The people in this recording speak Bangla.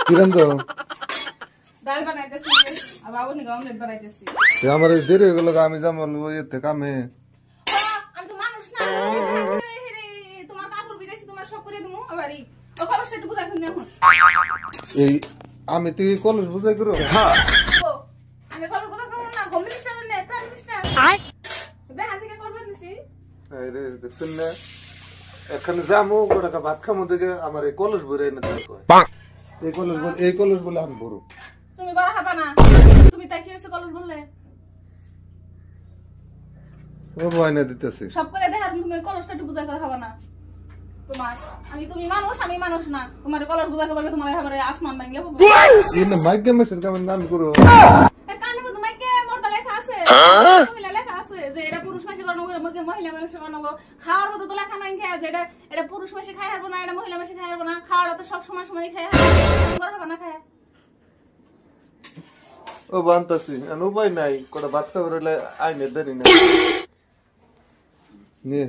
কিরম তো ডাল বানাইতেছি আর বাবু নি অমলেট বানাইতেছি আমার দেরি হয়ে গেল আমি যাবো এতে কামে আমি তো মানুষ না তোমার কাপড় বিদেছি তোমার সব করে দিমু আবারই ও খবরটা একটু বুঝাই শুনি এখন এই আমি তুই কলেজ বুঝাই করো হ্যাঁ ও আমি কলেজ বুঝাই করব না হোম মিনিস্টার না প্রাইম মিনিস্টার বেহান থেকে করবেন নিছি এই রে দেখছেন না এখানে যাবো গোটা ভাত খামো দেখে আমার এই কলেজ ভরে এনে দেখো এই কলেজ বলে আমি বড় তুমি বড় হবা না তুমি তাই কি হইছে কলেজ বললে ও ভয় না দিতেছে সব করে দেখা তুমি কলেজটা একটু বুঝাই করে হবা না তোমার আমি মানুষ না তোমার কলেজ বুঝাই করবে তোমার এবারে আসমান ভাঙিয়ে হবে এই না মাইক গেমের কাম নাম করো কানে মধ্যে মাইকে মোরটা লেখা আছে মহিলা লেখা আছে যে এটা পুরুষ মাসে করনো মহিলা মাসে করনো খাওয়ার মতো তো লেখা নাই খেয়ে যে এটা পুরুষ মাসে খাই হারবো না এটা মহিলা মাসে খাই হারবো না খাওয়াটা তো সব সময় খাই হারবো না খায় ও বানতাছি আর উপায় নাই কোটা ভাত খাবার হলে আইনে দেরি না নিয়ে